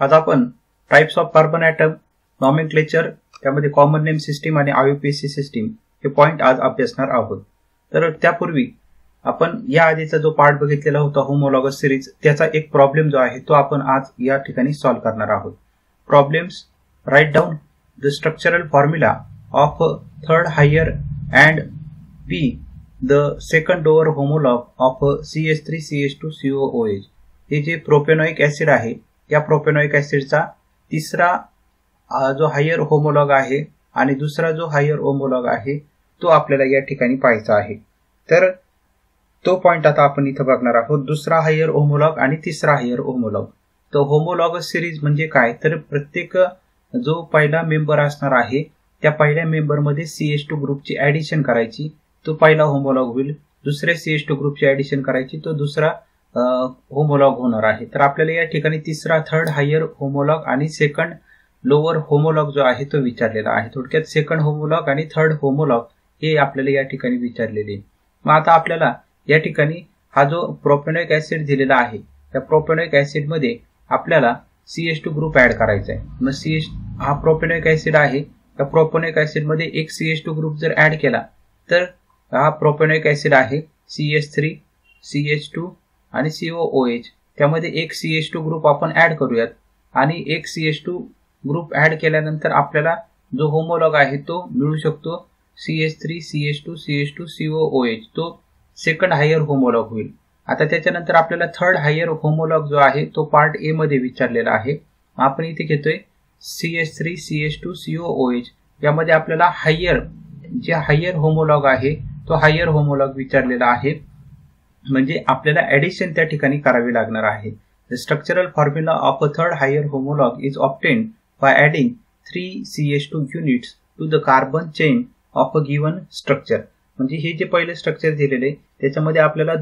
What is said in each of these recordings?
आज आपण types of carbon atom, nomenclature, त्यामध्ये कॉमन नेम सिस्टीम आणि आययुपीएसी सिस्टीम हे पॉइंट आज अभ्यासणार आहोत. तर त्यापूर्वी आपण या आधीचा जो पार्ट बघितलेला होता होमोलॉगस सिरीज, त्याचा एक प्रॉब्लेम जो आहे तो आपण आज या ठिकाणी सॉल्व्ह करणार आहोत. Problems: write down the structural formula of third higher and B the second lower homologue of CH3CH2COOH. हे जे प्रोपेनॉइक ऍसिड आहे, या प्रोपेनॉइक ऍसिडचा तिसरा जो हायर होमोलॉग आहे आणि दुसरा जो हायर होमोलॉग आहे तो आपल्याला या ठिकाणी पाहायचा आहे. तर तो पॉइंट आता आपण इथं बघणार आहोत, दुसरा हायर होमोलॉग आणि तिसरा हायर होमोलॉग. तर होमोलॉगस सिरीज म्हणजे काय, तर प्रत्येक जो पहिला मेंबर असणार आहे त्या पहिल्या मेंबरमध्ये CH2 ग्रुपची ऍडिशन करायची, तो पहिला होमोलॉग होईल. दुसऱ्या CH2 ग्रुपची ऍडिशन करायची, तो दुसरा होमोलॉग होणार आहे. तर आपल्याला या ठिकाणी तिसरा थर्ड हायर होमोलॉग आणि सेकंड लोअर होमोलॉग जो आहे तो विचारलेला आहे. थोडक्यात सेकंड होमोलॉग आणि थर्ड होमोलॉग हे आपल्याला या ठिकाणी विचारलेले. मग आता आपल्याला या ठिकाणी हा जो प्रोपेनॉइक ऍसिड दिलेला आहे, त्या प्रोपेनॉइक ऍसिड मध्ये आपल्याला CH2 ग्रुप ऍड करायचा आहे. मग हा प्रोपेनॉइक ऍसिड आहे, त्या प्रोपेनॉइक ऍसिड मध्ये एक CH2 ग्रुप जर ऍड केला तर हा प्रोपेनॉइक ऍसिड आहे CH3, CH2 आणि COOH. त्यामध्ये एक CH2 ग्रुप आपण ऍड करूयात आणि एक CH2 ग्रुप ऍड केल्यानंतर आपल्याला जो होमोलॉग आहे तो मिळू शकतो CH3, CH2, CH2, COOH. तो सेकंड हायर होमोलॉग होईल. आता त्याच्यानंतर आपल्याला थर्ड हायर होमोलॉग जो आहे तो पार्ट ए मध्ये विचारलेला आहे. आपण इथे घेतोय CH3, CH2, COOH. यामध्ये आपल्याला जे हायर होमोलॉग आहे तो हायर होमोलॉग विचारलेला आहे, म्हणजे आपल्याला ऍडिशन त्या ठिकाणी करावी लागणार आहे. The structural formula of a third higher homologue is obtained by adding 3 CH2 units to the carbon chain of a given structure. म्हणजे हे जे पहिले स्ट्रक्चर दिलेले त्याच्यामध्ये आपल्याला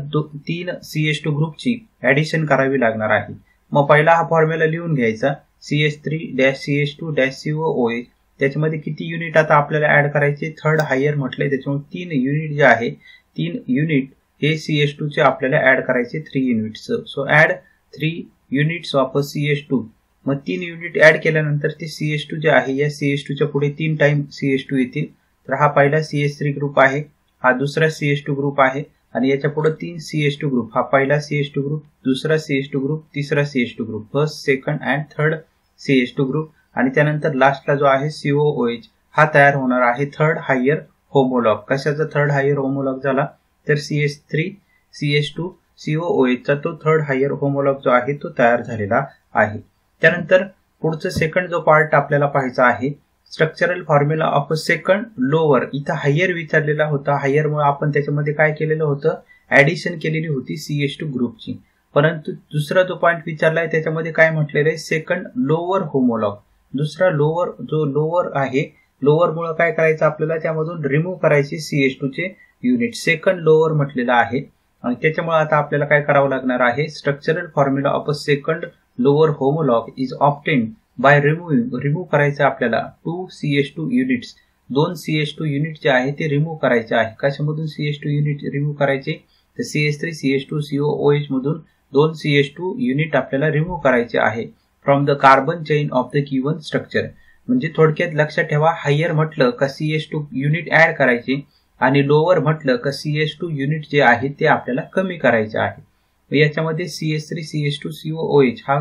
3 CH2 ग्रुपची ऍडिशन करावी लागणार आहे. मग पहिला हा फॉर्म्युला लिहून घ्यायचा, CH3-CH2-COOH. त्याच्यामध्ये किती युनिट आता आपल्याला ऍड करायचे, थर्ड हायर म्हटलंय त्याच्यामुळे 3 युनिट जे आहे, 3 युनिट हे CH2 चे आपल्याला ऍड करायचे 3 units. So add 3 units of CH2. मग 3 युनिट ऍड केल्यानंतर ते CH2 जे आहे, या CH2 च्या पुढे 3 टाइम CH2 येतील. तर हा पहिला CH3 ग्रुप आहे, हा दुसरा CH2 ग्रुप आहे आणि याच्या पुढे 3 CH2 ग्रुप. हा पहिला CH2 ग्रुप, दुसरा CH2 ग्रुप, तिसरा CH2 group, first, second and third CH2 group. आणि त्यानंतर लास्टला जो आहे COOH, हा तयार होणार आहे थर्ड हायर होमोलॉग. कशाचा थर्ड हायर होमोलॉग झाला, तर CH3, CH2, COOH चा तो थर्ड हायर होमोलॉग जो आहे तो तयार झालेला आहे. त्यानंतर पुढचं सेकंड जो पार्ट आपल्याला पाहायचा आहे, structural formula of a second lower. इथं हायर विचारलेला होता, हायर मुळे आपण त्याच्यामध्ये काय केलेलं होतं, ऍडिशन केलेली होती CH2 ग्रुपची. परंतु दुसरा जो पॉइंट विचारलाय त्याच्यामध्ये काय म्हटलेलं आहे, सेकंड लोअर होमोलॉग. दुसरा लोअर, जो लोअर आहे, लोअर मुळे काय करायचं आपल्याला, त्यामधून रिमूव्ह करायची CH2 चे युनिट. सेकंड लोअर म्हटलेलं आहे आणि त्याच्यामुळे आता आपल्याला काय करावं लागणार आहे, structural formula of a second lower homologue is obtained bye remove करायचं आपल्याला 2 CH2 युनिट्स. 2 CH2 युनिट जे आहे ते रिमूव्ह करायचे आहे. कशामधून CH2 युनिट रिमूव्ह करायचे, तर CH3, CH2, COOH मधून 2 CH2 युनिट आपल्याला रिमूव्ह करायचे आहे from the carbon chain of the given structure. म्हणजे थोडक्यात लक्षात ठेवा, हायर म्हटलं का CH2 युनिट ऍड करायचे आणि लोअर म्हटलं का CH2 युनिट जे आहे ते आपल्याला कमी करायचे आहे. याच्यामध्ये CH3, CH2, COOH हा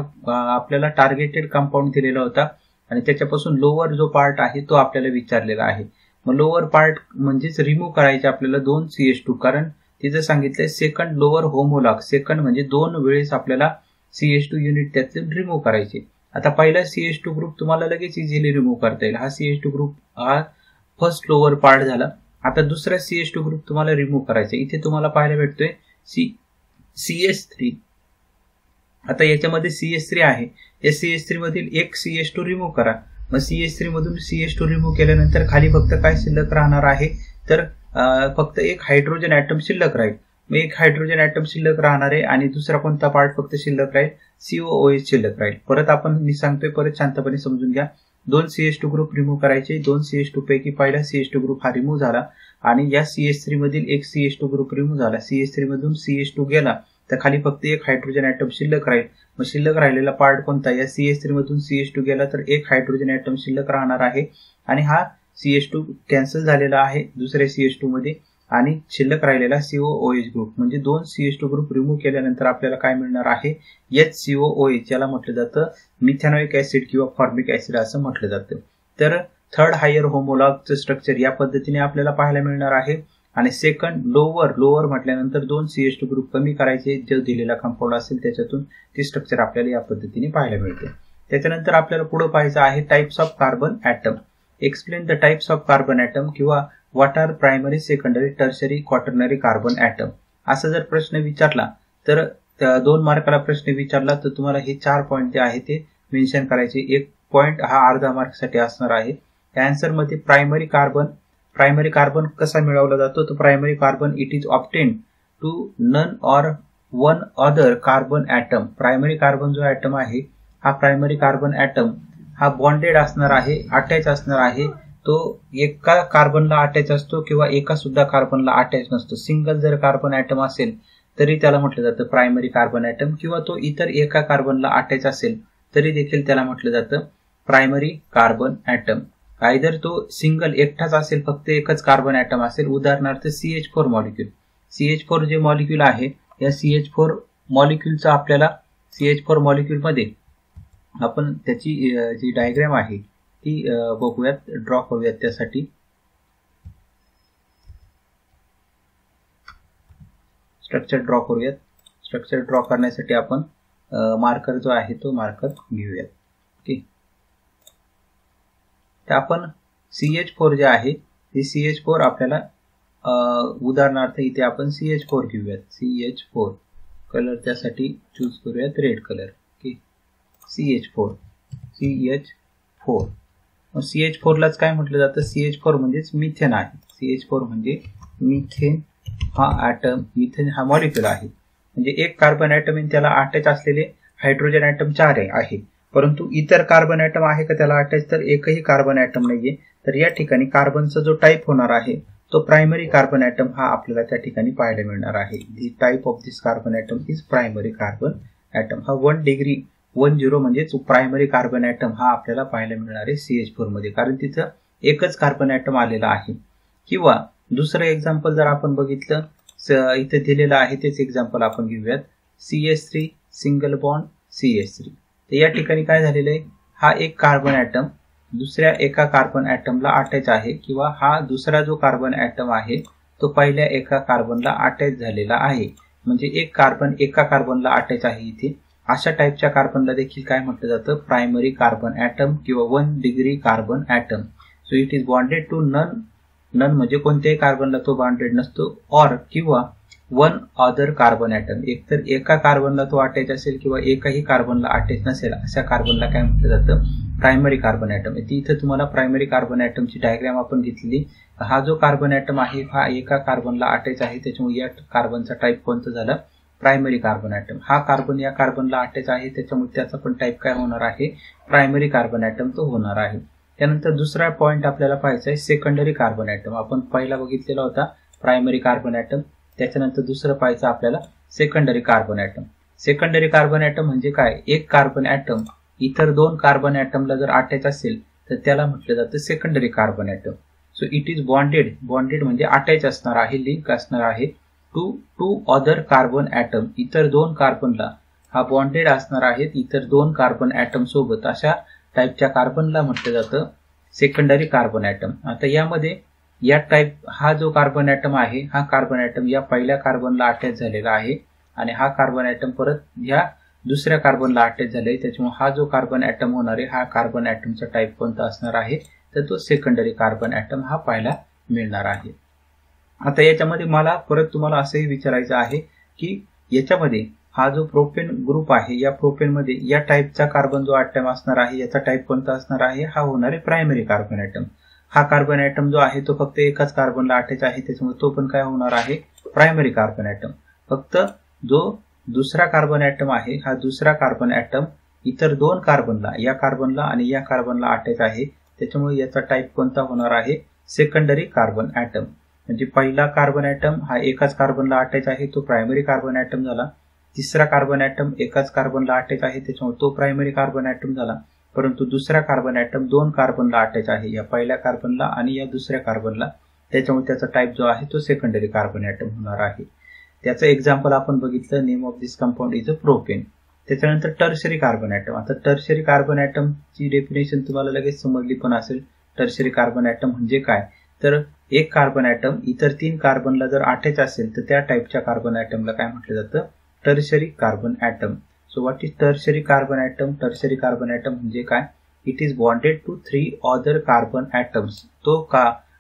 आपल्याला टार्गेटेड कंपाऊंड दिलेला होता आणि त्याच्यापासून लोअर जो पार्ट आहे तो आपल्याला विचारलेला आहे. मग लोअर पार्ट म्हणजेच रिमूव्ह करायचे आपल्याला 2 CH2, कारण तिथं सांगितलंय सेकंड लोअर होमोलॉग. सेकंड म्हणजे 2 वेळेस आपल्याला CH2 युनिट त्यातून रिमूव्ह करायचे. आता पहिला CH2 ग्रुप तुम्हाला लगेच इझिली रिमूव्ह करता येईल. हा CH2 ग्रुप हा फर्स्ट लोअर पार्ट झाला. आता दुसरा CH2 ग्रुप तुम्हाला रिमूव्ह करायचा. इथे तुम्हाला पाहायला भेटतोय CH3. आता याच्यामध्ये CH3 आहे, या CH3 मधील एक CH2 रिमूव्ह करा. मग CH3 मधून CH2 रिमूव्ह केल्यानंतर खाली फक्त काय शिल्लक राहणार आहे, तर फक्त एक हायड्रोजन ॲटम शिल्लक राहील. मग एक हायड्रोजन ॲटम शिल्लक राहणार आहे आणि दुसरा कोणता पार्ट फक्त शिल्लक राहील, COOH शिल्लक राहील. परत मी सांगतोय, परत शांतपणे समजून घ्या. 2 CH2 ग्रुप रिमूव्ह करायचे. 2 CH2 पैकी पहिला CH2 ग्रुप हा रिमूव्ह झाला आणि या CH3 मधील एक CH2 ग्रुप रिमूव्ह झाला. CH3 मधून CH2 गेला तर खाली फक्त एक हायड्रोजन ॲटम शिल्लक राहील. मग शिल्लक राहिलेला पार्ट कोणता, या CH3 मधून CH2 गेला तर एक हायड्रोजन ॲटम शिल्लक राहणार आहे आणि हा CH2 कॅन्सल झालेला आहे दुसऱ्या CH2 मध्ये आणि शिल्लक राहिलेला COOH ग्रुप म्हणजे 2 CH2 ग्रुप रिमूव्ह केल्यानंतर आपल्याला काय मिळणार आहे, HCOOH, याला म्हटलं जातं मिथॅनोइक ऍसिड किंवा फॉर्मिक ऍसिड असं म्हटलं जातं. तर थर्ड हायर होमोलॉगचं स्ट्रक्चर या पद्धतीने आपल्याला पाहायला मिळणार आहे. आणि सेकंड लोअर म्हटल्यानंतर 2 CH2 ग्रुप कमी करायचे, जो दिलेला कंपाऊंड असेल त्याच्यातून ते स्ट्रक्चर आपल्याला या पद्धतीने पाहायला मिळते. त्याच्यानंतर आपल्याला पुढे पाहायचं आहे types of carbon atom. Explain the types of carbon atom किंवा what are primary, secondary, tertiary, quaternary carbon atom. असा जर प्रश्न विचारला तर 2 मार्काला प्रश्न विचारला तर तुम्हाला हे 4 पॉईंट जे आहे ते मेन्शन करायचे. 1 पॉईंट हा अर्धा मार्कसाठी असणार आहे. आन्सर मध्ये प्रायमरी कार्बन कसा मिळवला जातो, तर primary carbon it is obtain to none or one other carbon atom. Primary carbon जो ॲटम आहे हा प्रायमरी कार्बन ॲटम हा बॉन्डेड असणार आहे, अटॅच असणार आहे. तो एका कार्बनला अटॅच असतो किंवा एका सुद्धा कार्बनला अटॅच नसतो. सिंगल जर कार्बन ॲटम असेल तरी त्याला म्हटलं जातं प्रायमरी कार्बन ॲटम, किंवा तो इतर एका कार्बनला अटॅच असेल तरी देखील त्याला म्हटलं जातं प्रायमरी कार्बन ॲटम. आयदर तो सिंगल एकटाच असेल, फक्त एकच कार्बन ॲटम असेल, उदाहरणार्थ CH4 मॉलिक्यूल. CH4 जे मॉलिक्यूल आहे या CH4 मॉलिक्यूलचा आपल्याला CH4 मॉलिक्यूल मध्ये आपण त्याची जी डायग्राम आहे ती बघूयात, ड्रॉ करूयात. त्यासाठी स्ट्रक्चर ड्रॉ करूयात. स्ट्रक्चर ड्रॉ करण्यासाठी आपण मार्कर जो आहे तो मार्कर घेऊयात. ओके, तर आपण CH4 जे आहे ते CH4 आपल्याला उदाहरणार्थ इथे आपण CH4 घेऊयात. CH4 कलर त्यासाठी चूज करूयात red colour. Okay, CH4 CH4 लाच काय म्हटलं जातं, CH4 म्हणजेच मिथेन आहे. CH4 म्हणजे मिथेन हा ॲटम, मिथेन हा मॉलिक्यूल आहे. म्हणजे एक कार्बन ॲटम त्याला अटॅच असलेले हायड्रोजन ॲटम 4 आहे, परंतु इतर कार्बन ॲटम आहे का त्याला अटॅच, तर एकही कार्बन ॲटम नाहीये. तर या ठिकाणी कार्बनचा जो टाईप होणार आहे तो प्रायमरी कार्बन ॲटम हा आपल्याला त्या ठिकाणी पाहायला मिळणार आहे. The type of this carbon atom is primary carbon atom. हा 1 डिग्री 10 म्हणजे प्रायमरी कार्बन ॲटम हा आपल्याला पाहायला मिळणार आहे CH4 मध्ये, कारण तिथं एकच कार्बन ॲटम आलेला आहे. किंवा दुसरं एक्झाम्पल जर आपण बघितलं, इथे दिलेलं आहे तेच एक्झाम्पल आपण घेऊयात. CH3 single bond CH3. तर या ठिकाणी काय झालेलं आहे, हा एक कार्बन ॲटम दुसऱ्या एका कार्बन ॲटमला अटॅच आहे, किंवा हा दुसरा जो कार्बन ॲटम आहे तो पहिल्या एका कार्बनला अटॅच झालेला आहे. म्हणजे एक कार्बन एका कार्बनला अटॅच आहे इथे. अशा टाईपच्या कार्बनला देखील काय म्हटलं जातं, प्रायमरी कार्बन ॲटम किंवा 1 degree carbon atom. So it is bonded to none म्हणजे कोणत्याही कार्बनला तो बॉन्डेड नसतो, ऑर किंवा 1 अदर कार्बन ॲटम. एकतर एका कार्बनला तो अटॅच असेल किंवा एकाही कार्बनला अटॅच नसेल, अशा कार्बनला काय म्हटलं जातं, प्रायमरी कार्बन ॲटम. इथे तुम्हाला प्रायमरी कार्बन ॲटमची डायग्राम आपण घेतली. हा जो कार्बन ॲटम आहे हा एका कार्बनला अटॅच आहे, त्याच्यामुळे या कार्बनचा टाईप कोणता झाला, प्रायमरी कार्बन ॲटम. हा कार्बन या कार्बनला अटॅच आहे, त्याच्यामुळे त्याचा पण टाईप काय होणार आहे, प्रायमरी कार्बन ॲटम तो होणार आहे. त्यानंतर दुसरा पॉईंट आपल्याला पाहायचा आहे सेकंडरी कार्बन ॲटम. आपण पहिला बघितलेला होता प्रायमरी कार्बन ॲटम, त्याच्यानंतर दुसरं पाहायचं आपल्याला secondary carbon atom. Secondary carbon atom म्हणजे काय, एक कार्बन ॲटम इतर 2 कार्बन ॲटमला जर अटॅच असेल तर त्याला म्हटलं जातं secondary carbon atom. So it is bonded म्हणजे अटॅच असणार आहे, लिंक असणार आहे टू अदर कार्बन ॲटम. इतर 2 कार्बनला हा बॉन्डेड असणार आहेत इतर 2 कार्बन ॲटम सोबत. अशा टाईपच्या कार्बनला म्हटलं जातं सेकंडरी कार्बन ॲटम. आता यामध्ये या टाईप हा जो कार्बन ॲटम आहे हा कार्बन ॲटम या पहिल्या कार्बनला अटॅच झालेला आहे आणि हा कार्बन ॲटम परत ह्या दुसऱ्या कार्बनला अटॅच झाले, त्याच्यामुळे हा जो कार्बन ॲटम होणार आहे हा कार्बन ॲटमचा टाईप कोणता असणार आहे, तर तो सेकंडरी कार्बन ॲटम हा पाहायला मिळणार आहे. आता याच्यामध्ये मला परत तुम्हाला असंही विचारायचं आहे की याच्यामध्ये हा जो प्रोपेन ग्रुप आहे या प्रोपेन मध्ये या टाईपचा कार्बन जो ॲटम असणार आहे याचा टाईप कोणता असणार आहे, हा होणार आहे प्रायमरी कार्बन ॲटम. हा कार्बन ॲटम जो आहे तो फक्त एकाच कार्बनला अटॅच आहे, त्याच्यामुळे तो पण काय होणार आहे, प्रायमरी कार्बन ॲटम. फक्त जो दुसरा कार्बन ॲटम आहे हा दुसरा कार्बन ॲटम इतर 2 कार्बनला, या कार्बनला आणि या कार्बनला अटॅच आहे, त्याच्यामुळे याचा टाईप कोणता होणार आहे, सेकंडरी कार्बन ॲटम. म्हणजे पहिला कार्बन ॲटम हा एकाच कार्बनला अटॅच आहे तो प्रायमरी कार्बन ॲटम झाला. तिसरा कार्बन ॲटम एकाच कार्बनला अटॅच आहे त्याच्यामुळे तो प्रायमरी कार्बन ॲटम झाला, परंतु दुसरा कार्बन ॲटम 2 कार्बनला अटॅच आहे, या पहिल्या कार्बनला आणि या दुसऱ्या कार्बनला, त्याच्यामुळे त्याचा टाईप जो आहे तो सेकंडरी कार्बन ॲटम होणार आहे. त्याचं एक्झाम्पल आपण बघितलं, name of this compound is a propane. त्याच्यानंतर टर्शरी कार्बन ॲटम. आता टर्शरी कार्बन ॲटमची डेफिनेशन तुम्हाला लगेच समजली पण असेल. टर्शरी कार्बन ॲटम म्हणजे काय, तर एक कार्बन ॲटम इतर 3 कार्बनला जर अटॅच असेल तर त्या टाईपच्या कार्बन ॲटमला काय म्हटलं जातं, tertiary carbon atom. So what is tertiary carbon atom? Tertiary carbon atom म्हणजे काय, it is bonded to 3 other carbon atoms. तो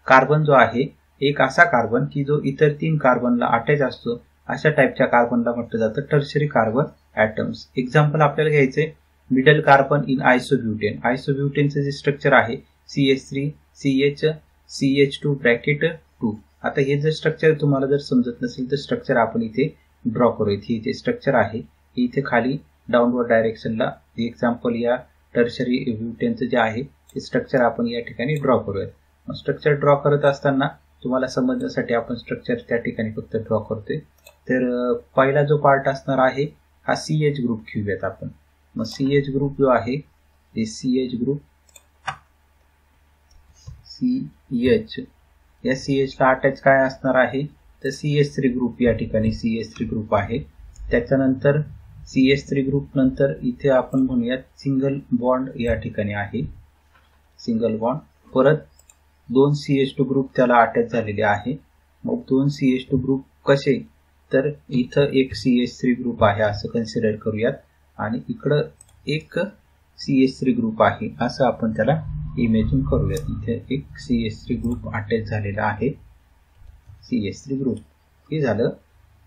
कार्बन जो आहे एक असा कार्बन की जो इतर 3 कार्बनला अटॅच असतो, अशा टाईपच्या कार्बनला म्हटलं जातं टर्शरी कार्बन ॲटम्स. एक्झाम्पल आपल्याला घ्यायचे मिडल कार्बन इन आयसोब्युटेन. आयसोब्युटेनचं जे स्ट्रक्चर आहे CH3 CH CH2 ब्रॅकेट 2. आता हे जर स्ट्रक्चर तुम्हाला जर समजत नसेल तर स्ट्रक्चर आपण इथे ड्रॉ करूयात. ही इथे स्ट्रक्चर आहे, इथे खाली डाऊनवर्ड डायरेक्शनला एक्झाम्पल या टर्शरी ब्युटेनचं जे आहे ते स्ट्रक्चर आपण या ठिकाणी ड्रॉ करूयात. स्ट्रक्चर ड्रॉ करत असताना तुम्हाला समजण्यासाठी आपण स्ट्रक्चर त्या ठिकाणी फक्त ड्रॉ करतोय. तर पहिला जो पार्ट असणार आहे हा CH ग्रुप घेऊयात आपण. मग CH ग्रुप जो आहे ते CH ग्रुप CH, या CH ला अटॅच काय असणार आहे तर CH3 ग्रुप, या ठिकाणी CH3 ग्रुप आहे. त्याच्यानंतर CH3 ग्रुप नंतर इथे आपण म्हणूयात सिंगल बॉन्ड या ठिकाणी आहे, सिंगल बॉन्ड. परत 2 CH2 ग्रुप त्याला अटॅच झालेले आहे. मग 2 CH2 ग्रुप कसे, तर इथं एक CH3 ग्रुप आहे असं कन्सिडर करूयात आणि इकडं एक CH3 ग्रुप आहे असं आपण त्याला इमॅजिन करूयात. इथे एक CH3 ग्रुप अटॅच झालेला आहे, CH3 ग्रुप. हे झालं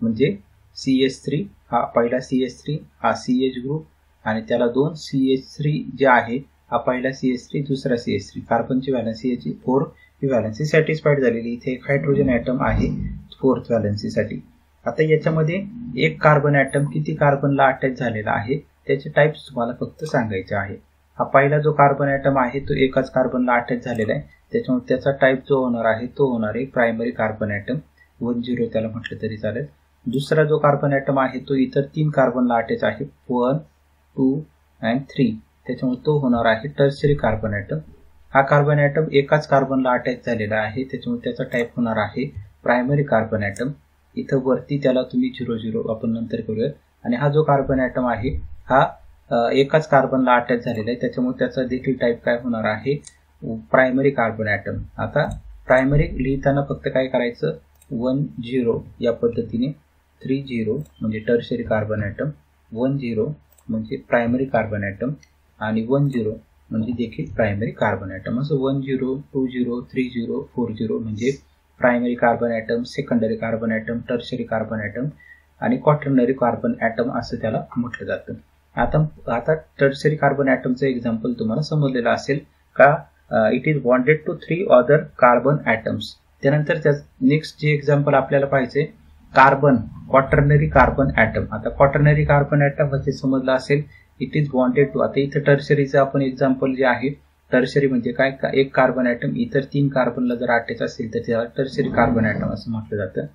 म्हणजे CH3 हा पहिला CH3 हा CH ग्रुप आणि त्याला 2 CH3 जे आहे हा पहिला CH3 दुसरा CH3. कार्बनची व्हॅलन्सी याची 4 ही व्हॅलन्सी सॅटिस्फाईड झालेली. इथे एक हायड्रोजन ॲटम आहे 4th व्हॅलन्सीसाठी. आता याच्यामध्ये एक कार्बन ॲटम किती कार्बनला अटॅच झालेला आहे त्याचे टाईप्स तुम्हाला फक्त सांगायचे आहे. हा पहिला जो कार्बन ॲटम आहे तो एकाच कार्बनला अटॅच झालेला आहे, त्याच्यामुळे त्याचा टाईप जो होणार आहे तो होणार आहे प्रायमरी कार्बन ॲटम, 10 त्याला म्हटलं तरी चालेल. दुसरा जो कार्बन ॲटम आहे तो इतर 3 कार्बनला अटॅच आहे, 1 2 and 3, त्याच्यामुळे तो होणार आहे टर्शरी कार्बन ॲटम. हा कार्बन ॲटम एकाच कार्बनला अटॅच झालेला आहे त्याच्यामुळे त्याचा टाईप होणार आहे प्रायमरी कार्बन ॲटम. इथं वरती त्याला तुम्ही 0 आपण नंतर करूयात. आणि हा जो कार्बन ॲटम आहे हा एकाच कार्बनला अटॅच झालेला आहे त्याच्यामुळे त्याचा देखील टाईप काय होणार आहे प्रायमरी कार्बन ॲटम. आता प्रायमरी लिहिताना फक्त काय करायचं 10 या पद्धतीने, 30 म्हणजे टर्शरी कार्बन ॲटम, 10 म्हणजे प्रायमरी कार्बन ॲटम आणि 10 म्हणजे देखील प्रायमरी कार्बन ॲटम. असं 10 20 30 40 म्हणजे primary carbon atom, secondary carbon atom, tertiary carbon atom आणि क्वाटर्नरी कार्बन ॲटम असं त्याला म्हटलं जातं. आता टर्शरी कार्बन ॲटमचं एक्झाम्पल तुम्हाला समजलेलं असेल का, it is bonded to 3 other carbon atoms. त्यानंतर नेक्स्ट जे एक्झाम्पल आपल्याला पाहिजे कार्बन, क्वाटर्नरी कार्बन ॲटम. आता क्वाटर्नरी कार्बन ॲटम म्हणजे समजलं असेल, इट इज बॉन्डेड टू, आता इथं टर्शरीचं आपण एक्झाम्पल जे आहे, टर्शरी म्हणजे काय, एक कार्बन ॲटम इतर 3 कार्बनला जर अटॅच असेल तर त्याला टर्शरी कार्बन ॲटम असं म्हटलं जातं.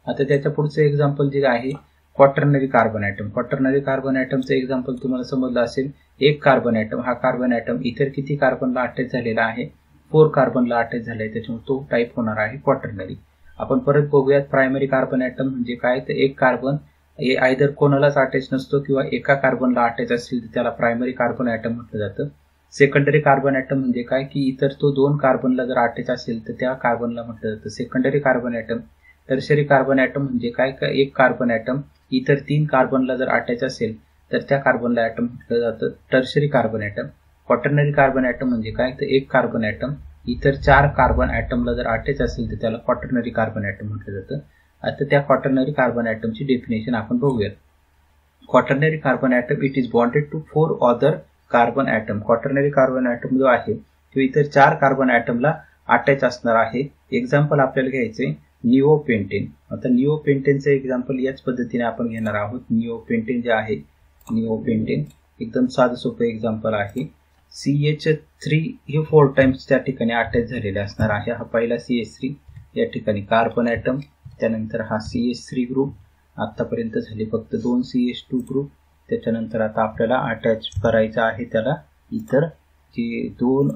आता त्याच्या पुढचं एक्झाम्पल जे आहे quaternary carbon atom. Quaternary carbon ॲटमचं एक्झाम्पल तुम्हाला समजलं असेल, एक कार्बन ॲटम, हा कार्बन ॲटम इतर किती कार्बनला अटॅच झालेला आहे, 4 कार्बनला अटॅच झाला आहे त्याच्यामुळे तो टाईप होणार आहे क्वाटर्नरी. आपण परत बघूयात प्रायमरी कार्बन ॲटम म्हणजे काय, तर एक कार्बन हे आयदर कोणालाच अटॅच नसतो किंवा एका कार्बनला अटॅच असेल तर त्याला प्रायमरी कार्बन ॲटम म्हटलं जातं. सेकंडरी कार्बन ॲटम म्हणजे काय की इतर तो 2 कार्बनला जर अटॅच असेल तर त्या कार्बनला म्हटलं जातं secondary carbon atom. Tertiary carbon atom म्हणजे काय का एक कार्बन ॲटम इतर 3 कार्बनला जर अटॅच असेल तर त्या कार्बनला ॲटम म्हटलं जातं tertiary carbon atom. Quaternary carbon atom म्हणजे काय, तर एक कार्बन ॲटम इतर 4 कार्बन ॲटमला जर अटॅच असेल तर त्याला क्वाटर्नरी कार्बन ॲटम म्हटलं जातं. आता त्या क्वाटर्नरी कार्बन ॲटमची डेफिनेशन आपण बघूयात. Quaternary carbon atom it is bonded to 4 other carbon atom. Quaternary carbon atom जो आहे तो इतर 4 कार्बन ॲटमला अटॅच असणार आहे. एक्झाम्पल आपल्याला घ्यायचे निओपेंटेन. आता निओपेंटेनचं एक्झाम्पल याच पद्धतीने आपण घेणार आहोत. निओपेंटेन जे आहे, निओपेंटेन एकदम साधं सोपं एक्झाम्पल आहे. CH3 हे 4 टाइम्स त्या ठिकाणी अटॅच झालेले असणार आहे. हा पहिला CH3 या ठिकाणी कार्बन ॲटम, त्यानंतर हा CH3 ग्रुप आतापर्यंत झाले फक्त 2 CH2 ग्रुप. त्याच्यानंतर आता आपल्याला अटॅच करायचं आहे त्याला इतर जे 2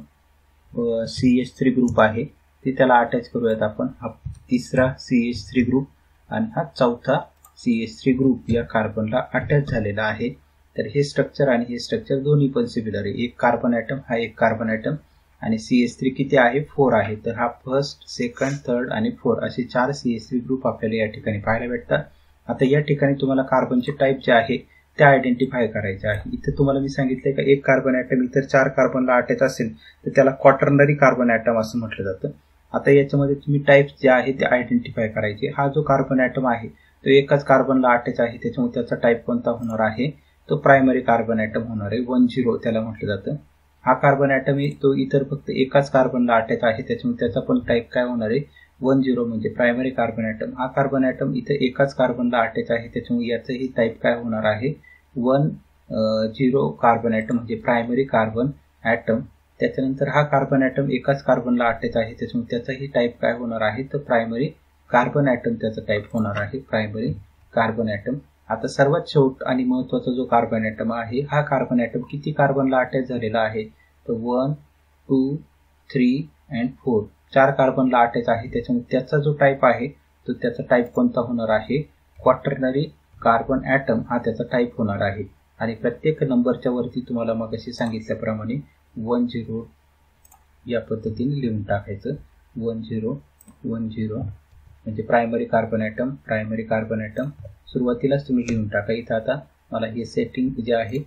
CH3 ग्रुप आहे ते त्याला अटॅच करूयात आपण. हा तिसरा CH3 ग्रुप आणि हा चौथा CH3 ग्रुप या कार्बनला अटॅच झालेला आहे. तर हे स्ट्रक्चर आणि हे स्ट्रक्चर दोन्ही पण सिमिलर आहे. एक कार्बन ॲटम हा एक कार्बन ॲटम आणि CH3 किती आहे 4 आहे. तर हा फर्स्ट, सेकंड, थर्ड आणि 4 असे 4 CH3 ग्रुप आपल्याला या ठिकाणी पाहायला भेटतात. आता या ठिकाणी तुम्हाला कार्बनचे टाईप जे आहे ते आयडेंटिफाय करायचे आहे. इथे तुम्हाला मी सांगितलंय का एक कार्बन ॲटम इतर 4 कार्बनला अटॅच असेल तर त्याला क्वाटर्नरी कार्बन ॲटम असं म्हटलं जातं. आता याच्यामध्ये तुम्ही टाईप्स जे आहे ते आयडेंटिफाय करायचे. हा जो कार्बन ॲटम आहे तो एकाच कार्बनला अटॅच आहे, त्याच्यामुळे त्याचा टाईप कोणता होणार आहे तो प्रायमरी कार्बन ॲटम होणार आहे. 1,0 त्याला म्हटलं जातं. हा कार्बन ॲटम तो इतर फक्त एकाच कार्बनला अटॅच आहे, त्याच्यामुळे त्याचा पण टाईप काय होणार आहे 1,0 म्हणजे प्रायमरी कार्बन ॲटम. हा कार्बन ॲटम इथे एकाच कार्बनला अटॅच आहे, त्याच्यामुळे याचंही टाईप काय होणार आहे 1,0 कार्बन ॲटम म्हणजे प्रायमरी कार्बन ॲटम. त्याच्यानंतर हा कार्बन ॲटम एकाच कार्बनला अटॅच आहे, त्याच्यामुळे त्याचाही टाईप काय होणार आहे तर प्रायमरी कार्बन ॲटम त्याचा टाईप होणार आहे प्रायमरी कार्बन ॲटम. आता सर्वात शेवट आणि महत्त्वाचा जो कार्बन ॲटम आहे हा कार्बन ॲटम किती कार्बनला अटॅच झालेला आहे तर 1, 2, 3 and 4 4 कार्बनला अटॅच आहे, त्याच्यामुळे त्याचा जो टाईप आहे तो त्याचा टाईप कोणता होणार आहे क्वाटर्नरी कार्बन ॲटम हा त्याचा टाईप होणार आहे. आणि प्रत्येक नंबरच्या वरती तुम्हाला मग अशी सांगितल्याप्रमाणे 1,0 या पद्धतीने लिहून टाकायचं. 1,0 1,0 म्हणजे primary carbon atom primary carbon atom सुरुवातीलाच तुम्ही लिहून टाका. इथं आता मला हे सेटिंग जे आहे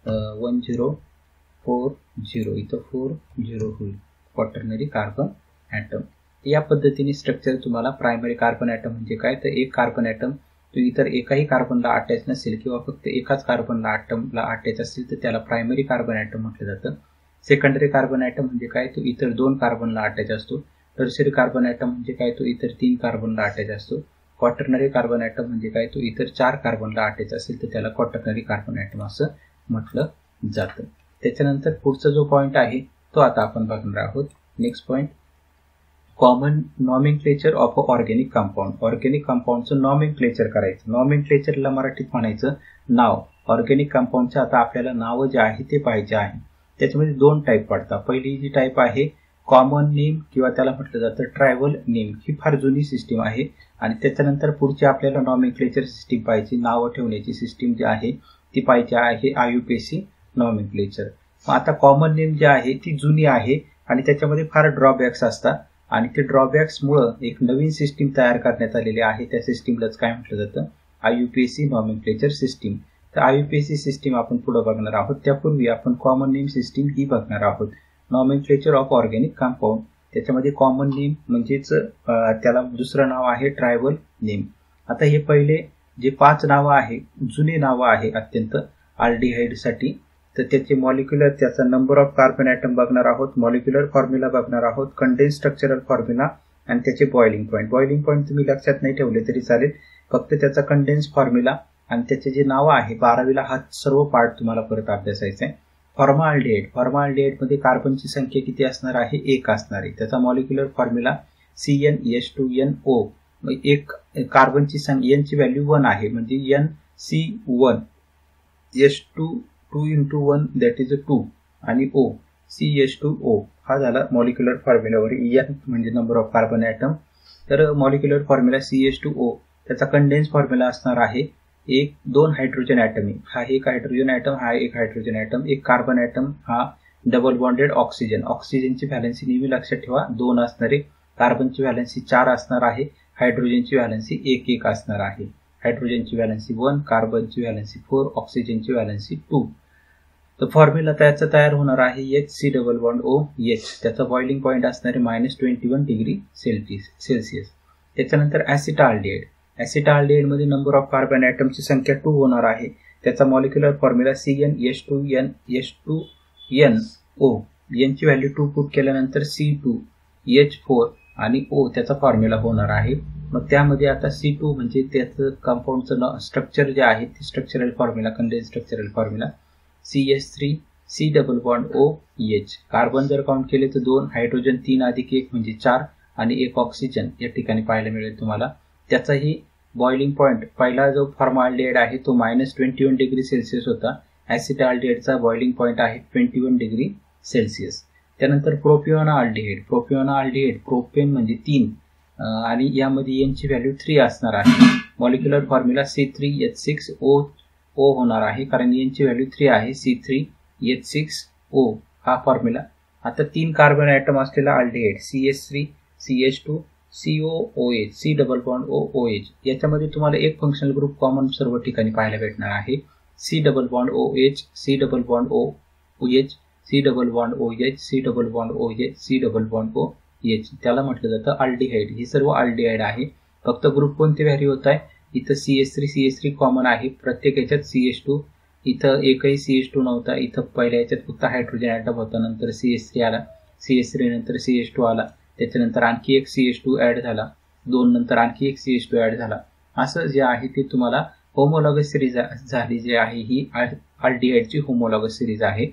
1040 इथं 40 होईल क्वाटर्नरी कार्बन ॲटम. या पद्धतीने स्ट्रक्चर तुम्हाला प्रायमरी कार्बन ॲटम म्हणजे काय तर एक कार्बन ॲटम तो इतर एकाही कार्बनला अटॅच नसेल किंवा फक्त एकाच कार्बनला ॲटमला अटॅच असेल तर त्याला प्रायमरी कार्बन ॲटम म्हटलं जातं. सेकंडरी कार्बन ॲटम म्हणजे काय तो इतर 2 कार्बनला अटॅच असतो. टर्शियरी कार्बन ॲटम म्हणजे काय तो इतर 3 कार्बनला अटॅच असतो. क्वाटर्नरी कार्बन ॲटम म्हणजे काय तो इतर 4 कार्बनला अटॅच असेल तर त्याला क्वाटर्नरी कार्बन ॲटम असं म्हटलं जातं. त्याच्यानंतर पुढचा जो पॉईंट आहे तो आता आपण बघणार आहोत. Next point common nomenclature of organic compound. Organic कंपाऊंडचं नॉमेनक्लेचर करायचं. नॉमेनक्लेचरला मराठीत म्हणायचं नाव. ऑर्गॅनिक कंपाऊंडचं आता आपल्याला नावं जे आहे ते पाहिजे आहे. त्याच्यामध्ये 2 टाईप पडतात. पहिली जी टाईप आहे कॉमन नेम किंवा त्याला म्हटलं जातं ट्रायबल नेम. ही फार जुनी सिस्टीम आहे आणि त्याच्यानंतर पुढची आपल्याला नॉमेनक्लेचर सिस्टीम पाहिजे. नावं ठेवण्याची सिस्टीम जी आहे ती पाहिजे आहे IUPAC नॉमेनक्लेचर. आता कॉमन नेम जी आहे ती जुनी आहे आणि त्याच्यामध्ये फार ड्रॉबॅक्स असतात आणि ते ड्रॉबॅक्समुळं एक नवीन सिस्टीम तयार करण्यात आलेली आहे. त्या सिस्टीमलाच काय म्हटलं जातं IUPAC नॉमेनक्लेचर सिस्टीम. तर IUPAC सिस्टीम आपण पुढे बघणार आहोत. त्यापूर्वी आपण कॉमन नेम सिस्टीम ही बघणार आहोत. नॉमेनक्लेचर ऑफ ऑर्गॅनिक कंपाऊंड त्याच्यामध्ये कॉमन नेम म्हणजेच त्याला दुसरं नाव आहे ट्रायबल नेम. आता हे पहिले जे 5 नावं आहे जुने नावं आहे अत्यंत अल्डिहाइडसाठी तर त्याचे मॉलिक्युलर त्याचा नंबर ऑफ कार्बन ॲटम बघणार आहोत. मॉलिक्युलर फॉर्म्युला बघणार आहोत. कंडेन्स स्ट्रक्चरल फॉर्म्युला आणि त्याचे बॉइलिंग पॉईंट. बॉइलिंग पॉईंट तुम्ही लक्षात नाही ठेवले तरी चालेल. फक्त त्याचा कंडेन्स फॉर्म्युला आणि त्याचे जे नावं आहे 12वीला हा सर्व पार्ट तुम्हाला परत अभ्यासायचा आहे. फॉर्माल्डिहाइड. फॉर्माल्डिहाइडमध्ये कार्बनची संख्या किती असणार आहे 1 असणार आहे. त्याचा मॉलिक्युलर फॉर्म्युला CnH2nO. एक कार्बनची संख्या N ची व्हॅल्यू 1 आहे म्हणजे NC1 H2 2 into 1 that is 2 आणि O CH2O हा झाला मॉलिक्युलर फॉर्म्युलावर. N म्हणजे नंबर ऑफ कार्बन ॲटम. तर मॉलिक्युलर फॉर्म्युला CH2O त्याचा कंडेन्स फॉर्म्युला असणार आहे 2 हायड्रोजन ॲटम. हा एक हायड्रोजन ॲटम हा एक हायड्रोजन ॲटम. एक कार्बन ॲटम हा डबल बॉन्डेड ऑक्सिजन. ऑक्सिजनची व्हॅलन्सी नेहमी लक्षात ठेवा 2 असणार आहे. कार्बनची व्हॅलन्सी 4 असणार आहे. हायड्रोजनची व्हॅलन्सी 1 असणार आहे. हायड्रोजनची व्हॅलन्सी 1, कार्बनची व्हॅलन्सी 4, ऑक्सिजनची व्हॅलन्सी 2. तर फॉर्म्युला त्याचा तयार होणार आहे HC डबल बॉन्ड OH. त्याचा बॉइलिंग पॉईंट असणार आहे -21 डिग्री सेल्सिअस. त्याच्यानंतर ॲसिटाल्डिहाइड. ॲसिटाल्डिहाइडमध्ये नंबर ऑफ कार्बन ॲटमची संख्या 2 होणार आहे. त्याचा मॉलिक्युलर फॉर्म्युला CnH2nO. यांची व्हॅल्यू 2 पुट केल्यानंतर C2H4 आणि O त्याचा फॉर्म्युला होणार आहे. मग त्यामध्ये आता C2 म्हणजे त्याचं कंपाऊंडचं स्ट्रक्चर जे आहे ते structural formula condense structural formula CH3 C double bond OH. Carbon जर काउंट केले तर 2, हायड्रोजन 3 अधिक 1 म्हणजे 4 आणि 1 ऑक्सिजन या ठिकाणी पाहायला मिळेल तुम्हाला. त्याचाही बॉइलिंग पॉईंट पहिला जो फॉर्मल्डिहाइड आहे तो -21 डिग्री सेल्सिअस होता. ॲसिटाल्डिहाइडचा बॉइलिंग पॉईंट आहे 21 डिग्री सेल्सिअस. त्यानंतर प्रोपिओनाल्डिहाइड. प्रोपिओनाल्डिहाइड प्रोपेन म्हणजे 3 आणि यामध्ये यांची व्हॅल्यू 3 असणार आहे. मॉलिक्युलर फॉर्म्युला C3H6O होणार आहे कारण यांची व्हॅल्यू 3 आहे. C3H6O हा फॉर्म्युला. आता 3 कार्बन ॲटम असलेला aldehyde CH3 CH2 COOH C double bond OOH याच्यामध्ये तुम्हाला एक फंक्शनल ग्रुप कॉमन सर्व ठिकाणी पाहायला भेटणार आहे. C double bond OH C double bond OH C double bond OH C double bond OH C double bond OH त्याला म्हटलं जातं अल्डिहाइड. ही सर्व अल्डिहाइड आहे. फक्त ग्रुप कोणते व्हॅरी होत आहे. इथं CH3 कॉमन आहे. प्रत्येक याच्यात CH2. इथं एकही CH2 नव्हता. इथं पहिल्या याच्यात फक्त हायड्रोजन ॲटम होता. नंतर CH3 आला. CH3 नंतर CH2 आला. त्याच्यानंतर आणखी एक CH2 ॲड झाला. 2 नंतर आणखी एक CH2 ॲड झाला. असं जे आहे ते तुम्हाला होमोलॉगस सिरीज झाली जी आहे ही अल्डिहाइडची होमोलॉगस सिरीज आहे.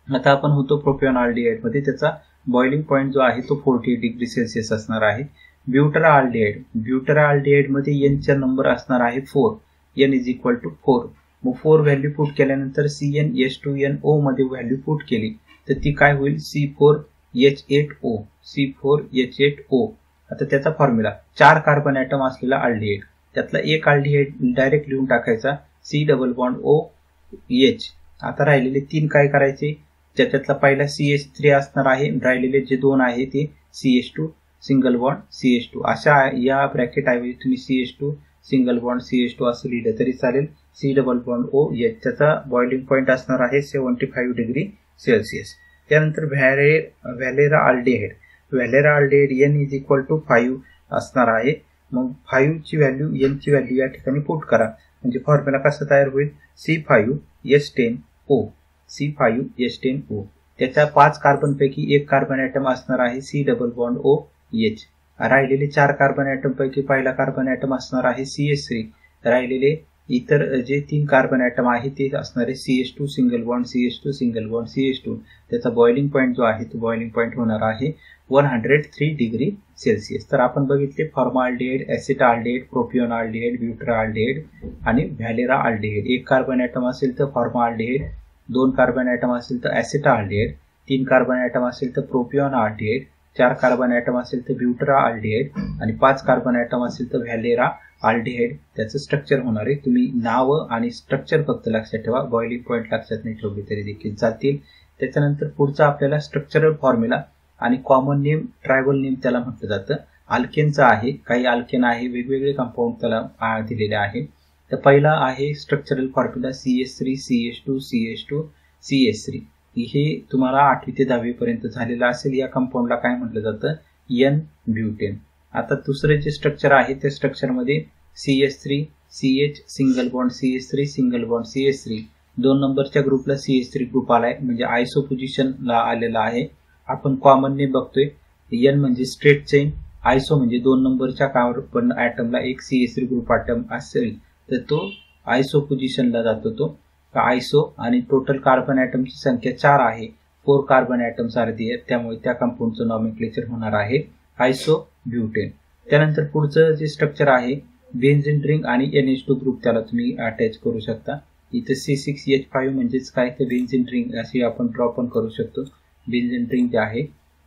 आता आपण होतो प्रोपिओनाल्डिहाइडमध्ये. त्याचा बॉइलिंग पॉईंट जो आहे तो 48 डिग्री सेल्सिअस असणार आहे. ब्युटराल्डिहाइड. ब्युटराल्डिहाइडमध्ये एनचा नंबर असणार आहे 4. N is equal to 4. मग 4 व्हॅल्यू पुट केल्यानंतर CnH2nO मध्ये व्हॅल्यू पुट केली तर ती काय होईल C4H8O. C4H8O. आता त्याचा फॉर्म्युला 4 कार्बन ॲटम असलेला अल्डिहाइड. त्यातला एक अल्डिहाइड डायरेक्ट लिहून टाकायचा C डबल बॉन्ड OH. आता राहिलेले 3 काय करायचे. ज्याच्यातला पहिला CH3 असणार आहे. राहिलेले जे 2 आहे ते CH2 सिंगल बॉन्ड CH2. अशा या ब्रॅकेट ऐवजी तुम्ही CH2 सिंगल बॉन्ड CH2 असं लिहिलं तरी चालेल. C डबल बॉन्ड OH त्याचा बॉइलिंग पॉईंट असणार आहे 75 डिग्री सेल्सिअस. त्यानंतर valeraldehyde. Valeraldehyde N is equal to 5 असणार आहे. मग 5 ची व्हॅल्यू N ची व्हॅल्यू या ठिकाणी पुट करा. म्हणजे फॉर्म्युला कसा तयार होईल C5H10O. C5H10O. त्याच्या 5 कार्बन पैकी एक कार्बन ॲटम असणार आहे C डबल बॉन्ड OH. राहिलेले 4 कार्बन ॲटम पैकी पहिला कार्बन ॲटम असणार आहे CH3. राहिलेले इतर जे 3 कार्बन ॲटम आहे ते असणार आहे CH2 single bond CH2 single bond CH2. त्याचा बॉइलिंग पॉईंट जो आहे तो बॉइलिंग पॉईंट होणार आहे 103 डिग्री सेल्सिअस. तर आपण बघितले फॉर्मल्डिहाइड, ॲसिटाल्डिहाइड, प्रोपिओनाल्डिहाइड, ब्युटराल्डिहाइड आणि व्हॅलेरा अल्डिहाइड. एक कार्बन ॲटम असेल तर फॉर्मल्डिहाइड, 2 कार्बन ॲटम असेल तर ॲसिटाल्डिहाइड, 3 कार्बन ॲटम असेल तर प्रोपिओनाल्डिहाइड, 4 कार्बन ॲटम असेल तर ब्युटराल्डिहाइड आणि 5 कार्बन ॲटम असेल तर व्हॅलेरा अल्डिहाइड. त्याचं स्ट्रक्चर होणार आहे. तुम्ही नावं आणि स्ट्रक्चर फक्त लक्षात ठेवा. बॉइलिंग पॉईंट लक्षात नाही ठेवली तरी देखील चालतील. त्याच्यानंतर पुढचा आपल्याला स्ट्रक्चरल फॉर्म्युला आणि कॉमन नेम ट्रायबल नेम त्याला म्हटलं जातं. अल्केनचा आहे. काही अल्केन आहे, वेगवेगळे कंपाऊंड त्याला दिलेले आहे. तर पहिला आहे structural formula CH3 CH2 CH2 CH3. हे तुम्हाला 8वी ते 10वी पर्यंत झालेलं असेल. या कंपाऊंडला काय म्हटलं जातं N ब्युटेन. आता दुसरे जे स्ट्रक्चर आहे त्या स्ट्रक्चरमध्ये CH3 CH single bond CH3 single bond CH3. 2 नंबरच्या ग्रुपला CH3 ग्रुप आलाय म्हणजे आयसो पोझिशनला आलेला आहे. आपण कॉमन नेम बघतोय. N म्हणजे स्ट्रेट चेन, आयसो म्हणजे 2 नंबरच्या कार्बन ॲटमला एक CH3 ग्रुप ॲटम असेल तर तो आयसो पोझिशनला जातो. तो आयसो आणि टोटल कार्बन ॲटमची संख्या 4 आहे. 4 कार्बन ॲटम्स अर्धी आहेत त्यामुळे त्या कंपाऊंडचं नॉमेनक्लेचर होणार आहे आयसो ब्युटेन. त्यानंतर पुढचं जे स्ट्रक्चर आहे बेन्झीन रिंग आणि NH2 ग्रुप त्याला तुम्ही अटॅच करू शकता. इथं C6H5 म्हणजेच काय तर बेन्झीन रिंग अशी आपण ड्रॉ पण करू शकतो. बेन्झीन रिंग जी आहे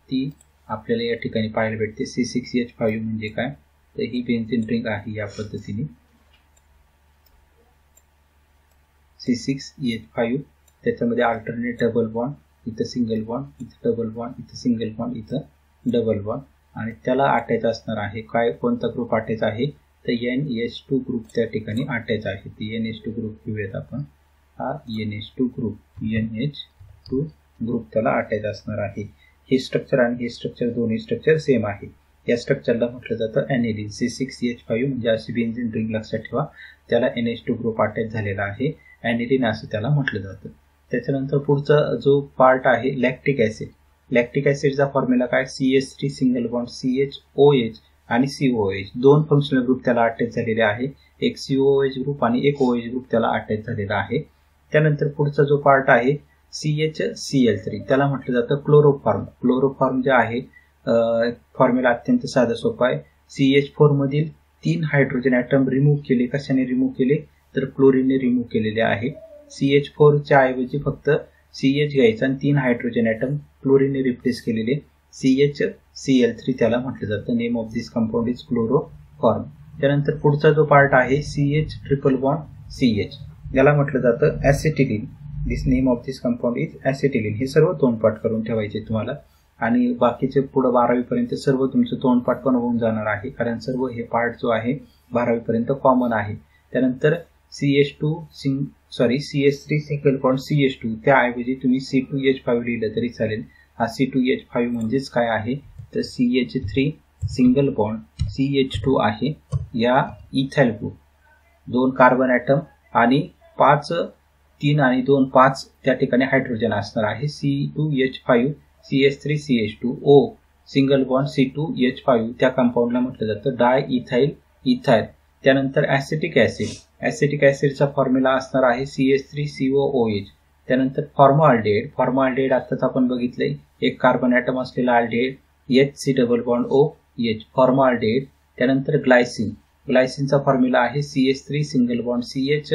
ती आपल्याला या ठिकाणी पाहायला भेटते. C6H5 म्हणजे काय तर ही बेन्झीन रिंग आहे. या पद्धतीने C6H5 त्याच्यामध्ये अल्टरनेट डबल बॉन्ड, इथं सिंगल बॉन्ड, इथं डबल बॉन्ड, इथं सिंगल बॉन्ड, इथं डबल बॉन्ड आणि त्याला अटॅच असणार आहे काय कोणता ग्रुप अटॅच आहे तर NH2 ग्रुप त्या ठिकाणी अटॅच आहे. ते NH2 ग्रुप घेऊयात आपण. हा NH2 ग्रुप त्याला अटॅच असणार आहे. हे स्ट्रक्चर आणि हे स्ट्रक्चर दोन्ही स्ट्रक्चर सेम आहे. या स्ट्रक्चरला म्हटलं जातं ॲनिलीन. C6H5 म्हणजे अशी बेन्झीन रिंग लक्षात ठेवा. त्याला NH2 ग्रुप अटॅच झालेला आहे. ॲनिलीन असं त्याला म्हटलं जातं. त्याच्यानंतर पुढचा जो पार्ट आहे लॅक्टिक ॲसिड. लॅक्टिक ॲसिडचा फॉर्म्युला काय CH3 सिंगल बॉन्ड CHOH आणि COOH. 2 फंक्शनल ग्रुप त्याला अटॅच झालेले आहे. एक COOH ग्रुप आणि एक OH ग्रुप त्याला अटॅच झालेला आहे. त्यानंतर पुढचा जो पार्ट आहे CHCl3 त्याला म्हटलं जातं क्लोरोफॉर्म. क्लोरोफॉर्म जे आहे फॉर्म्युला अत्यंत साधा सोपा आहे. CH4 मधील 3 हायड्रोजन ॲटम रिमूव्ह केले. कशाने रिमूव्ह केले तर क्लोरीनने रिमूव्ह केलेले आहे. CH4 च्या ऐवजी फक्त CH घ्यायचा आणि 3 हायड्रोजन ॲटम क्लोरीनने रिप्लेस केलेले CHCl3 त्याला म्हटलं जातं. Name of this compound is chloroform. त्यानंतर पुढचा जो पार्ट आहे CH ट्रिपल बॉन्ड CH याला म्हटलं जातं acetylene. This name of this compound is acetylene. हे सर्व तोंडपाठ करून ठेवायचे तुम्हाला आणि बाकीचे पुढे 12वी पर्यंत सर्व तुमचं तोंडपाठ पण होऊन जाणार आहे, कारण सर्व हे पार्ट जो आहे 12वी पर्यंत कॉमन आहे. त्यानंतर CH3 सिंगल बॉन्ड CH2 त्याऐवजी तुम्ही C2H5 लिहिलं तरी चालेल. हा C2H5 म्हणजेच काय आहे तर CH3 सिंगल बॉन्ड CH2 आहे. या इथाइल ग्रुप 2 कार्बन ॲटम आणि 3 आणि 2 5 त्या ठिकाणी हायड्रोजन असणार आहे. C2H5 CH3 CH2 O single bond C2H5 त्या कंपाऊंडला म्हटलं जातं डाय इथाइल इथाइल. त्यानंतर ॲसिटिक ॲसिड. ॲसिटिक ॲसिडचा फॉर्म्युला असणार आहे CH3COOH. त्यानंतर फॉर्मल्डिहाइड. फॉर्मल्डिहाइड आत्ताच आपण बघितलंय, एक कार्बन ॲटम असलेला aldehyde HC double bond OH formaldehyde. त्यानंतर ग्लायसिन. ग्लायसिनचा फॉर्म्युला आहे CH3 single bond CH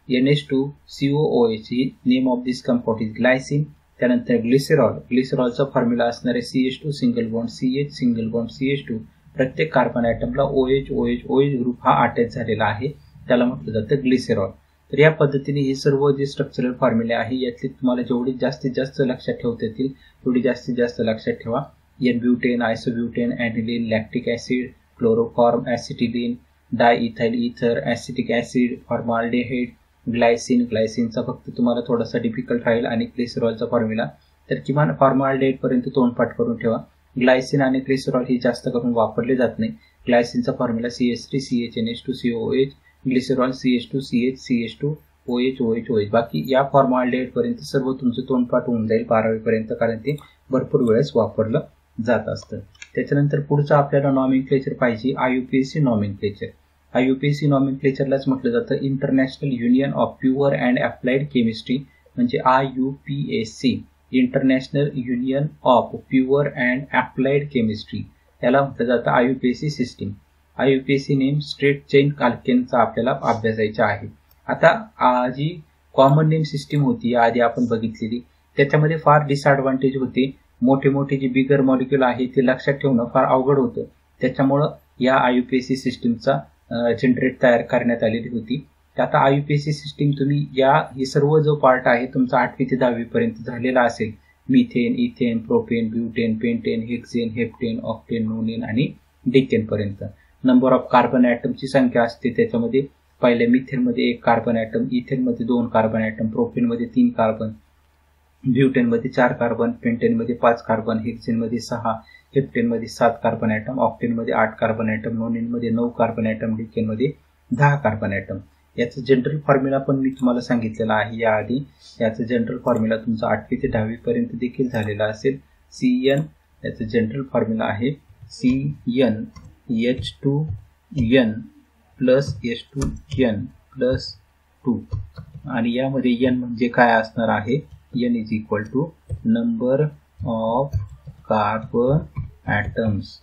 NH2COOH. ही name of this compound is glycine. त्यानंतर ग्लिसरॉल. ग्लिसरॉलचा फॉर्म्युला असणार आहे CH2 single bond CH single bond CH2. प्रत्येक कार्बन ॲटमला OH ग्रुप हा अटॅच झालेला आहे, त्याला म्हटलं जातं ग्लिसरॉल. तर या पद्धतीने हे सर्व जे स्ट्रक्चरल फॉर्म्युले आहे यातले तुम्हाला जेवढी जास्तीत जास्त लक्षात ठेवता येतील तेवढी जास्तीत जास्त लक्षात ठेवा. N-ब्युटेन, आयसोब्युटेन, ॲनिलीन, लॅक्टिक ॲसिड, क्लोरोफॉर्म, ॲसिटिलीन, डायइथाइल इथर, ॲसिटिक ॲसिड, फॉर्मल्डिहाइड, ग्लायसिन. ग्लायसिनचा फक्त तुम्हाला थोडासा डिफिकल्ट राहील आणि ग्लिसरॉलचा फॉर्म्युला तर किमान फॉर्मल्डिहाइड पर्यंत तोंडपाठ करून ठेवा. ग्लायसिन आणि ग्लिसरॉल ही जास्त करून वापरले जात नाही. ग्लायसिनचा formula CH3 CHNH2COOH, glycerol CH2 CH2OH. बाकी या फॉर्मल्डिहाइड पर्यंत सर्व तुमचं तोंडपाठ होऊन जाईल 12वी पर्यंत, कारण ते भरपूर वेळेस वापरलं जात असतं. त्याच्यानंतर पुढचं आपल्याला नॉमेनक्लेचर पाहिजे IUPAC नॉमेनक्लेचर. IUPAC नॉमेनक्लेचरलाच म्हटलं जातं international union of pure and applied chemistry, म्हणजे IUPAC international union of pure and applied chemistry. याला म्हटलं जातं IUPAC system. IUPAC name straight chain अल्केनचा आपल्याला अभ्यासायचा आहे. आता जी कॉमन नेम सिस्टीम होती आधी आपण बघितलेली त्याच्यामध्ये फार डिसएडव्हान्टेज होते. मोठे मोठे जे बिगर मॉलिक्यूल आहे ते लक्षात ठेवणं फार अवघड होतं. त्याच्यामुळं या IUPAC सिस्टीमचा जनरेट तयार करण्यात आलेली होती. आता IUPAC सिस्टीम तुम्ही हे सर्व जो पार्ट आहे तुमचा 8वी ते 10वी पर्यंत झालेला असेल, methane, ethane, propane, butane, pentane, hexane, heptane, octane, नोनेन आणि डिकेन पर्यंत. नंबर ऑफ कार्बन ॲटमची संख्या असते त्याच्यामध्ये. पहिल्या मिथेनमध्ये 1 कार्बन ॲटम, इथेनमध्ये 2 कार्बन ॲटम, प्रोपेनमध्ये 3 कार्बन, ब्युटेनमध्ये 4 कार्बन, पेंटेनमध्ये 5 कार्बन, हेक्सेनमध्ये 6, हेप्टेनमध्ये 7 कार्बन ॲटम, ऑक्टेनमध्ये 8 कार्बन ॲटम, नोनेनमध्ये 9 कार्बन ॲटम, डिकेनमध्ये 10 कार्बन ॲटम. याचं जनरल फॉर्म्युला पण मी तुम्हाला सांगितलेला आहे याआधी. याचं जनरल फॉर्म्युला तुमचा 8वी ते 10वी पर्यंत देखील झालेला असेल. CN याचं जनरल फॉर्म्युला आहे CnH2n प्लस H2n प्लस 2 आणि यामध्ये n म्हणजे काय असणार आहे, n is equal to number of carbon atoms.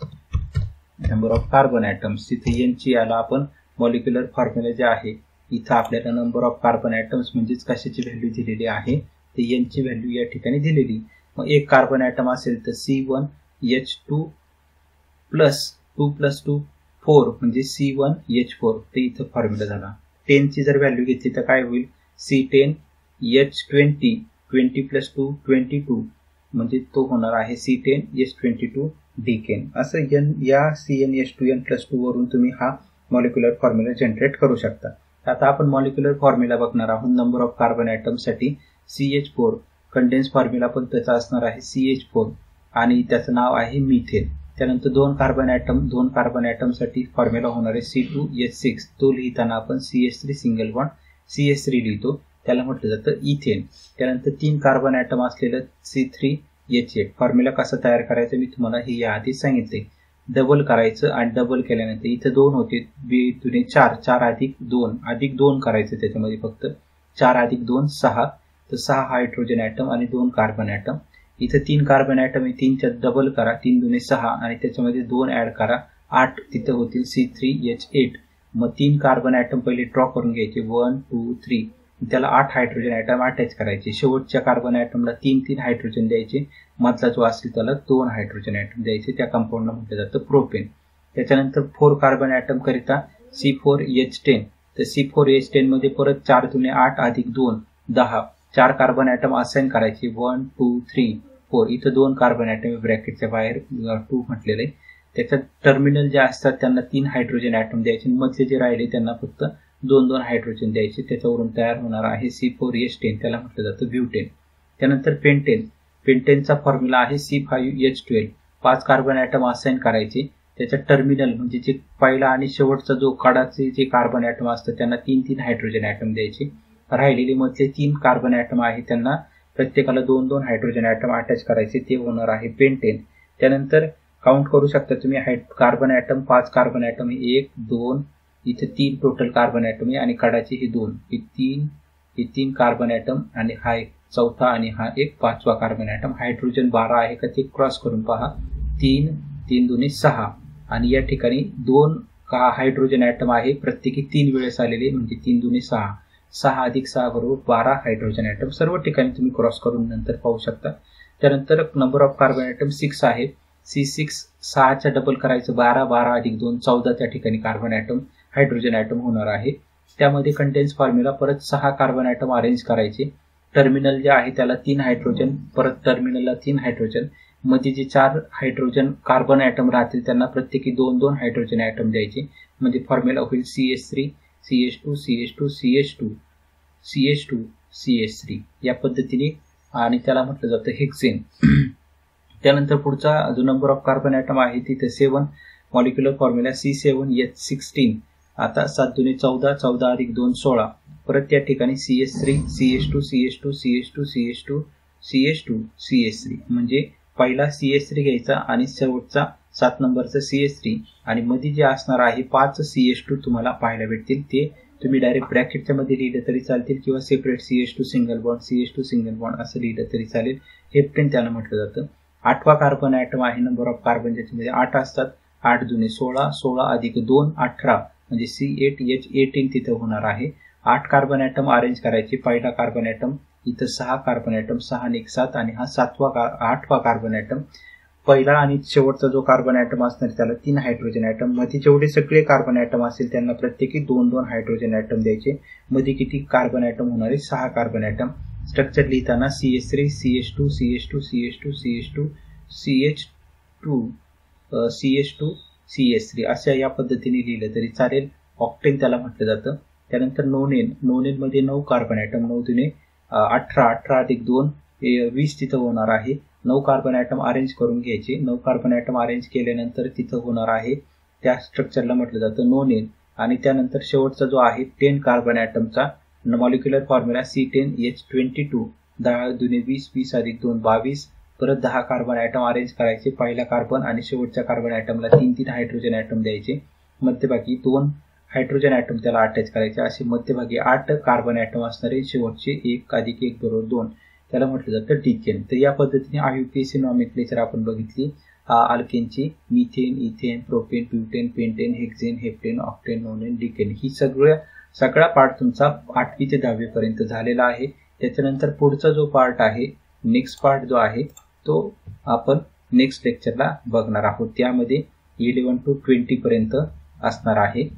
Number of carbon atoms तिथे n ची याला आपण मॉलिक्युलर फॉर्म्युला जे आहे इथं आपल्याला नंबर ऑफ कार्बन ॲटम्स म्हणजेच कशाची व्हॅल्यू दिलेली आहे ते n ची व्हॅल्यू या ठिकाणी दिलेली. मग 1 कार्बन ॲटम असेल तर C1H2 प्लस 2 प्लस 2 4 म्हणजे C1H4 ते इथं फॉर्म्युला झाला. 10 ची जर व्हॅल्यू घेतली तर काय होईल C10H20 20 प्लस 2 22 म्हणजे तो होणार आहे C10H22 डिकेन. असं या CnH2n प्लस 2 वरून तुम्ही हा मॉलिक्युलर फॉर्म्युला जनरेट करू शकता. आता आपण मॉलिक्युलर फॉर्म्युला बघणार आहोत नंबर ऑफ कार्बन ॲटमसाठी. CH4 कंडेन्स फॉर्म्युला पण त्याचा असणार आहे CH4 आणि त्याचं नाव आहे मिथेन. त्यानंतर 2 कार्बन ॲटमसाठी फॉर्म्युला होणार आहे C2H6. तो लिहिताना आपण CH3 सिंगल बॉन्ड CH3 लिहितो, त्याला म्हटलं जातं इथेन. त्यानंतर 3 कार्बन ॲटम असलेलं C3H8. फॉर्म्युला कसा तयार करायचा मी तुम्हाला हे याआधी सांगितले. डबल करायचं आणि डबल केल्यानंतर इथं 2 होते, 4 अधिक 2 करायचं त्याच्यामध्ये फक्त 4 अधिक 2 6, तर 6 हायड्रोजन ॲटम आणि 2 कार्बन ॲटम. इथं 3 कार्बन ॲटम आहे, 3च्या डबल करा, 3 दुने 6 आणि त्याच्यामध्ये 2 ॲड करा 8 तिथे होतील C3H8. मग 3 कार्बन ॲटम पहिले ड्रॉ करून घ्यायचे 1 2 3. त्याला 8 हायड्रोजन ॲटम अटॅच करायचे. शेवटच्या कार्बन ॲटमला 3 हायड्रोजन द्यायचे. मधला जो असेल त्याला 2 हायड्रोजन ॲटम द्यायचे. त्या कंपाऊंडला म्हटलं जातं प्रोपेन. त्याच्यानंतर 4 कार्बन ॲटम करिता C4H10. तर C4H10 मध्ये परत 4 दुने 8 अधिक 2 10. 4 कार्बन ॲटम असाइन करायचे 1 2 3 4. इथं 2 कार्बन ॲटम ब्रॅकेटच्या बाहेर 2 म्हटलेलं आहे. त्याच्यात टर्मिनल जे असतात त्यांना 3 हायड्रोजन ॲटम द्यायचे. मधले जे राहिले त्यांना फक्त 2 हायड्रोजन द्यायचे. त्याच्यावरून तयार होणार आहे C4H10. त्याला म्हटलं जातं ब्युटेन. त्यानंतर पेंटेन. पेंटेनचा फॉर्म्युला आहे C5H12. 5 कार्बन ॲटम असाइन करायचे. त्याच्या टर्मिनल म्हणजे जे पहिला आणि शेवटचा जो काडाचे जे कार्बन ॲटम असतात त्यांना 3 हायड्रोजन ॲटम द्यायचे. राहिलेले मधले 3 कार्बन ॲटम आहे त्यांना प्रत्येकाला 2 हायड्रोजन ॲटम अटॅच करायचे. ते होणार आहे पेंटेन. त्यानंतर काउंट करू शकता तुम्ही कार्बन ॲटम 5 कार्बन ॲटम 1 2 इथे 3 टोटल कार्बन ॲटम आहे आणि काडाचे हे 2 हे 3 कार्बन ॲटम आणि हा एक चौथा आणि हा एक 5वा कार्बन ॲटम. हायड्रोजन 12 आहे का ते क्रॉस करून पहा. 3 दुने 6 आणि या ठिकाणी 2 हायड्रोजन ॲटम आहे प्रत्येकी 3 वेळेस आलेले म्हणजे 3 दुने 6. 6 अधिक 6 बरोबर 12 हायड्रोजन ॲटम. सर्व ठिकाणी तुम्ही क्रॉस करून नंतर पाहू शकता. त्यानंतर नंबर ऑफ कार्बन ॲटम 6 आहे. C6 6च्या डबल करायचं 12 12 अधिक 2 14 त्या ठिकाणी कार्बन ॲटम हायड्रोजन ॲटम होणार आहे. त्यामध्ये कंटेन्स फॉर्म्युला परत 6 कार्बन ॲटम अरेंज करायचे. टर्मिनल जे आहे त्याला 3 हायड्रोजन परत टर्मिनलला 3 हायड्रोजन. मध्ये जे 4 हायड्रोजन कार्बन ॲटम राहतील त्यांना प्रत्येकी 2 हायड्रोजन ॲटम द्यायचे. म्हणजे फॉर्म्युला होईल CH3 CH2 CH2 CH2 CH2 CH3 या पद्धतीने आणि त्याला म्हटलं जातं हेक्सेन. त्यानंतर पुढचा जो नंबर ऑफ कार्बन ॲटम आहे तिथे 7 मॉलिक्युलर फॉर्म्युला C7H16. आता 7 दुने 14 14 अधिक 2 16. परत त्या ठिकाणी CH3 CH2 CH2 CH2 CH2 CH2 CH3 म्हणजे पहिला CH3 घ्यायचा आणि शेवटचा 7 नंबरचा CH3 आणि मध्ये जे असणार आहे 5 CH2 तुम्हाला पाहायला भेटतील. ते तुम्ही डायरेक्ट ब्रॅकेटच्या मध्ये लिहिलं तरी चालतील किंवा separate CH2 single bond CH2 single bond असं लिहिलं तरी चालेल. हेप्टेन त्याला म्हटलं जातं. 8वा कार्बन ॲटम आहे नंबर ऑफ कार्बन ज्याच्यामध्ये 8 असतात. 8 दुने 16 16 अधिक 2 18 म्हणजे C8H18 तिथे होणार आहे. 8 कार्बन ॲटम अरेंज करायचे. पहिला कार्बन ॲटम इथं 6 कार्बन ॲटम 6 आणि 1 7 आणि हा 8वा कार्बन ॲटम. पहिला आणि शेवटचा जो कार्बन ॲटम असणार त्याला 3 हायड्रोजन ॲटम. मध्ये जेवढे सगळे कार्बन ॲटम असतील त्यांना प्रत्येकी 2 हायड्रोजन ॲटम द्यायचे. मध्ये किती कार्बन ॲटम होणार आहे 6 कार्बन ॲटम. स्ट्रक्चर लिहिताना CH3 CH2 CH2 CH2 CH2 CH2 CH2 CH3 अशा या पद्धतीने लिहिलं तरी चालेल. ऑक्टेन त्याला म्हटलं जातं. त्यानंतर नोनेन. नोनेन मध्ये 9 कार्बन ॲटम 9 दुने 18 18 अधिक 2 20 तिथं होणार आहे. 9 कार्बन ॲटम अरेंज करून घ्यायचे. 9 कार्बन ॲटम अरेंज केल्यानंतर तिथं होणार आहे त्या स्ट्रक्चरला म्हटलं जातं नोनेन. आणि त्यानंतर शेवटचा जो आहे 10 कार्बन ॲटमचा मॉलिक्युलर फॉर्म्युला C10H22. 10 दुने 20 20 अधिक 2 22. परत 10 कार्बन ॲटम अरेंज करायचे. पहिला कार्बन आणि शेवटच्या कार्बन ॲटमला 3 हायड्रोजन ॲटम द्यायचे. मध्यभागी 2 हायड्रोजन ॲटम त्याला अटॅच करायचे. असे मध्यभागी 8 कार्बन ॲटम असणारे शेवटचे 1 अधिक 1 बरोबर 2 त्याला म्हटलं जातं डिकेन. तर या पद्धतीने IUPAC नॉमेनक्लेचर आपण बघितली. अल्केनची methane ethane propane butane pentane hexane heptane octane nonane decane ही सगळा पार्ट तुमचा 8वी ते 10वी पर्यंत झालेला आहे. त्याच्यानंतर पुढचा जो पार्ट आहे नेक्स्ट पार्ट जो आहे तो आपण नेक्स्ट लेक्चरला बघणार आहोत. त्यामध्ये 11 to 20 पर्यंत असणार आहे.